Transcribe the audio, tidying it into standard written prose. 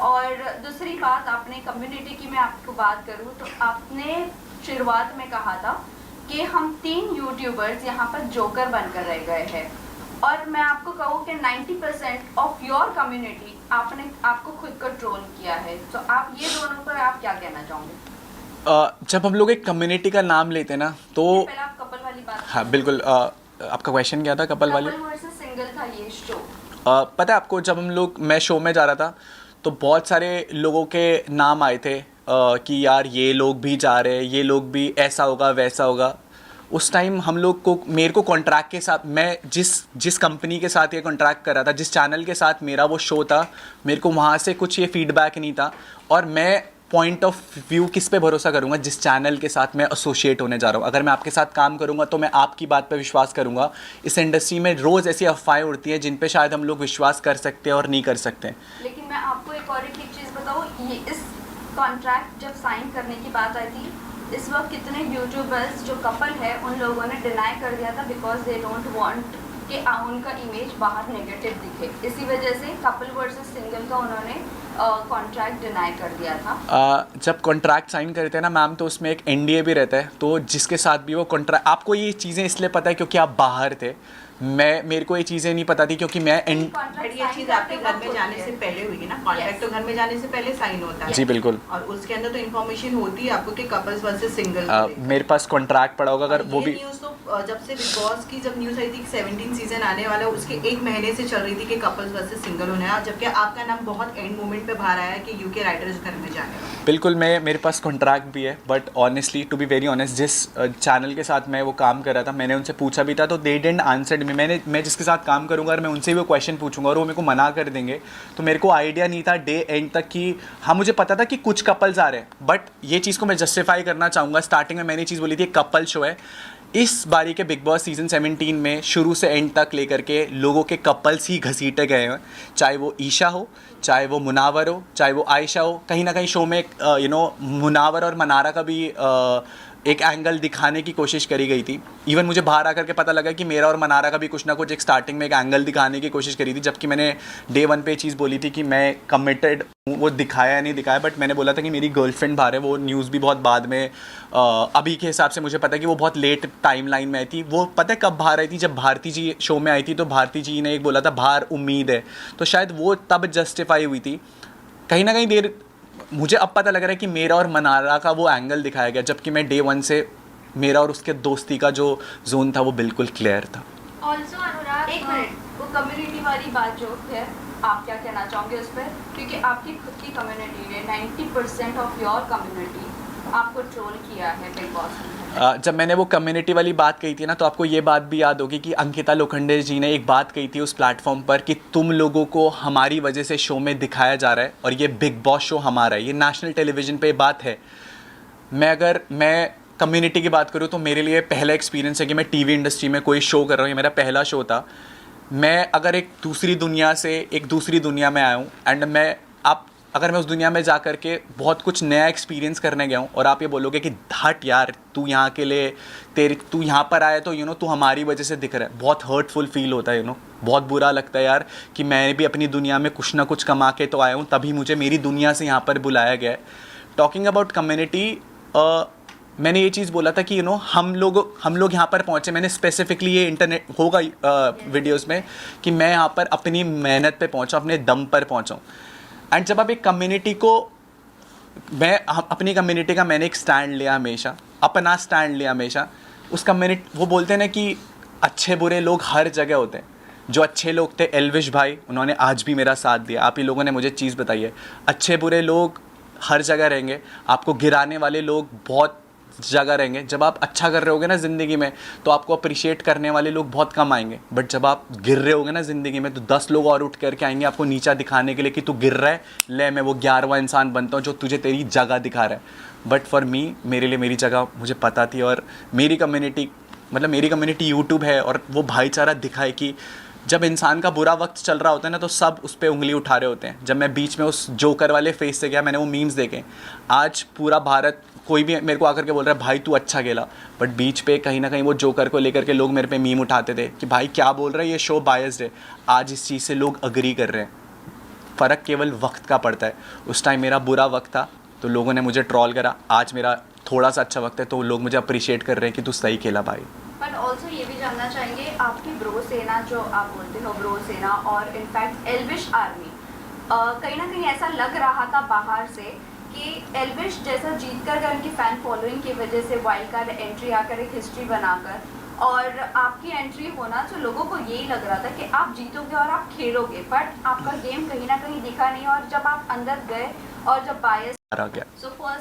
और दूसरी बात, आपने कम्युनिटी की मैं आपको बात करूँ तो आपने शुरुआत में कहा था कि हम 3 यूट्यूबर्स यहाँ पर जोकर बनकर रह गए हैं, और मैं आपको कहूँ कि 90% ऑफ योर कम्युनिटी आपको खुद को ट्रोल किया है। तो आप ये दोनों पर आप क्या कहना चाहोगे? जब हम लोग एक कम्युनिटी का नाम लेते हैं ना तो पहले आप कपल वाली बात। हाँ बिल्कुल। आपका क्वेश्चन क्या था? कपल वाली। कपल वर्सेस सिंगल था ये शो। पता है आपको, जब मैं शो में जा रहा था तो बहुत सारे लोगों के नाम आए थे कि यार ये लोग भी जा रहे हैं, ये लोग भी, ऐसा होगा वैसा होगा। उस टाइम हम लोग को, मेरे को कॉन्ट्रैक्ट के साथ, मैं जिस कंपनी के साथ ये कॉन्ट्रैक्ट कर रहा था, जिस चैनल के साथ मेरा वो शो था, मेरे को वहाँ से कुछ ये फीडबैक नहीं था। और मैं पॉइंट ऑफ व्यू किस पे भरोसा करूँगा? जिस चैनल के साथ मैं एसोसिएट होने जा रहा हूँ। अगर मैं आपके साथ काम करूँगा तो मैं आपकी बात पे विश्वास करूँगा। इस इंडस्ट्री में रोज़ ऐसी अफवाहें उड़ती हैं जिन पे शायद हम लोग विश्वास कर सकते हैं और नहीं कर सकते। लेकिन मैं आपको एक चीज़ बताऊँ, ये इस कॉन्ट्रैक्ट जब साइन करने की बात आई थी, इस वक्त कितने यूट्यूबर्स जो कपल है उन लोगों ने डिनाई कर दिया था बिकॉज दे डोंट वांट कि उनका इमेज बाहर नेगेटिव दिखे। इसी वजह से कपल वर्सेस सिंगल का उन्होंने कॉन्ट्रैक्ट डिनाई कर दिया था। जब कॉन्ट्रैक्ट साइन करते हैं ना मैम, तो उसमें एक एनडीए भी रहता है। तो जिसके साथ भी वो कॉन्ट्रैक्ट, आपको ये चीज़ें इसलिए पता है क्योंकि आप बाहर थे। मेरे को ये चीज़ें नहीं पता थी क्योंकि मैं बट ये चीज़ आपके घर में जाने से पहले हुई ना? कॉन्ट्रैक्ट तो घर में जाने से पहले साइन होता है। जी बिल्कुल। और उसके अंदर तो इन्फॉर्मेशन होती है आपको कि कपल्स वर्सेस सिंगल। मेरे पास कॉन्ट्रैक्ट पड़ा होगा अगर वो भी। न्यूज़ तो जब से बिग बॉस की जब न्यूज़ आई थी 17 सीजन आने वाला है, उसके 1 महीने से चल रही थी कि कपल्स वर्सेस सिंगल होने हैं, जबकि आपका नाम बहुत एंड मोमेंट पे बाहर आया है कि यूके राइटर्स घर में जाने वाले। बिल्कुल, मेरे पास कॉन्ट्रैक्ट भी है, but honestly to be very honest, जिस चैनल के साथ मैं वो काम कर रहा था, मैंने उनसे पूछा भी था तो दे डिडंट आंसर मी। मैं जिसके साथ काम करूंगा और मैं उनसे भी वो क्वेश्चन पूछूंगा और वो मेरे को मना कर देंगे, तो मेरे को आइडिया नहीं था डे एंड तक कि हाँ, मुझे पता था कि कुछ कपल्स आ रहे हैं, बट ये चीज़ को मैं जस्टिफाई करना चाहूँगा। स्टार्टिंग में मैंने चीज़ बोली थी कपल शो है। इस बारी के बिग बॉस सीज़न 17 में शुरू से एंड तक लेकर के लोगों के कपल्स ही घसीटे गए हैं, चाहे वो ईशा हो, चाहे वो मुनावर हो, चाहे वो आयशा हो। कहीं ना कहीं शो में मुनावर और मनारा का भी एक एंगल दिखाने की कोशिश करी गई थी। इवन मुझे बाहर आकर के पता लगा कि मेरा और मनारा का भी कुछ ना कुछ एक स्टार्टिंग में एक एंगल दिखाने की कोशिश करी थी, जबकि मैंने डे 1 पे चीज़ बोली थी कि मैं कमिटेड हूँ। वो दिखाया या नहीं दिखाया, बट मैंने बोला था कि मेरी गर्लफ्रेंड बाहर है। वो न्यूज़ भी बहुत बाद में, अभी के हिसाब से मुझे पता है कि वो बहुत लेट टाइम लाइन में आई थी। वो पता है कब बाहर आई थी? जब भारती जी शो में आई थी, तो भारती जी ने एक बोला था बाहर उम्मीद है, तो शायद वो तब जस्टिफाई हुई थी। कहीं ना कहीं देर मुझे अब पता लग रहा है कि मेरा और मनारा का वो एंगल दिखाया गया, जबकि मैं डे 1 से मेरा और उसके दोस्ती का जो जोन था वो बिल्कुल क्लियर था। ऑल्सो अनुराग, एक मिनट, वो कम्युनिटी वाली बात जो है, आप क्या कहना चाहोगे उस पर? क्योंकि आपकी खुद की कम्युनिटी ने 90% ऑफ योर कम्युनिटी आपको ट्रोल किया है बिग बॉस में। जब मैंने वो कम्युनिटी वाली बात कही थी ना, तो आपको ये बात भी याद होगी कि अंकिता लोखंडे जी ने एक बात कही थी उस प्लेटफॉर्म पर कि तुम लोगों को हमारी वजह से शो में दिखाया जा रहा है और ये बिग बॉस शो हमारा है, ये नेशनल टेलीविज़न पे बात है। अगर मैं कम्युनिटी की बात करूँ तो मेरे लिए पहला एक्सपीरियंस है कि मैं टीवी इंडस्ट्री में कोई शो कर रहा हूँ। ये मेरा पहला शो था। मैं अगर एक दूसरी दुनिया से एक दूसरी दुनिया में आया हूँ, एंड अगर मैं उस दुनिया में जा कर के बहुत कुछ नया एक्सपीरियंस करने गया हूँ, और आप ये बोलोगे कि हट यार, तू यहाँ के लिए तू यहाँ पर आया तो तू हमारी वजह से दिख रहा है, बहुत हर्टफुल फील होता है। बहुत बुरा लगता है यार कि मैं भी अपनी दुनिया में कुछ ना कुछ कमा के तो आया हूँ, तभी मुझे मेरी दुनिया से यहाँ पर बुलाया गया है। टॉकिंग अबाउट कम्युनिटी, मैंने ये चीज़ बोला था कि हम लोग यहाँ पर पहुँचे। मैंने स्पेसिफिकली ये इंटरनेट होगा वीडियोज़ में कि मैं यहाँ पर अपनी मेहनत पे पहुँचा, अपने दम पर पहुँचा हूँ। एंड जब आप एक कम्युनिटी को, अपनी कम्युनिटी का मैंने एक स्टैंड लिया हमेशा, अपना स्टैंड लिया हमेशा। उस कम्युनिटी, वो बोलते हैं ना कि अच्छे बुरे लोग हर जगह होते हैं। जो अच्छे लोग थे, एल्विश भाई, उन्होंने आज भी मेरा साथ दिया। आप ही लोगों ने मुझे चीज़ बताई है, अच्छे बुरे लोग हर जगह रहेंगे, आपको गिराने वाले लोग बहुत जगह रहेंगे। जब आप अच्छा कर रहे होगे ना ज़िंदगी में, तो आपको अप्रिशिएट करने वाले लोग बहुत कम आएंगे, बट जब आप गिर रहे होगे ना ज़िंदगी में, तो 10 लोग और उठ करके आएंगे आपको नीचा दिखाने के लिए कि तू गिर रहा है, ले मैं वो 11वां इंसान बनता हूँ जो तुझे तेरी जगह दिखा रहा है। बट फॉर मी, मेरे लिए मेरी जगह मुझे पता थी, और मेरी कम्युनिटी यूट्यूब है, और वो भाईचारा दिखाए कि जब इंसान का बुरा वक्त चल रहा होता है ना, तो सब उस पर उंगली उठा रहे होते हैं। जब मैं बीच में उस जोकर वाले फेस से गया, मैंने वो मीम्स देखे। आज पूरा भारत, कोई भी मेरे को आकर के बोल रहा है भाई तू अच्छा खेला, बट बीच पे कहीं ना कहीं वो जोकर को लेकर के लोग मेरे पे मीम उठाते थे कि भाई क्या बोल रहा है, ये शो बायस्ड है। आज इस चीज़ से लोग अग्री कर रहे हैं। फ़र्क केवल वक्त का पड़ता है। उस टाइम मेरा बुरा वक्त था तो लोगों ने मुझे ट्रॉल करा, आज मेरा थोड़ा सा अच्छा वक्त है तो लोग मुझे अप्रिशिएट कर रहे हैं कि तू सही खेला भाई। बट ऑल्सो ये भी जानना चाहेंगे आपकी ब्रो सेना जो आप बोलते हो, ब्रो सेना और इनफैक्ट एल्विश आर्मी, कहीं ना कहीं ऐसा लग रहा था बाहर से कि एल्विश जैसा जीत कर गए उनकी फ़ैन फॉलोइंग की वजह से वाइल्ड कार्ड एंट्री आकर एक हिस्ट्री बनाकर, और आपकी एंट्री होना तो लोगों को यही लग रहा था कि आप जीतोगे और आप खेलोगे, बट आपका गेम कहीं ना कहीं दिखा नहीं, और जब आप अंदर गए और जब बायस आ गया सो फर्स्ट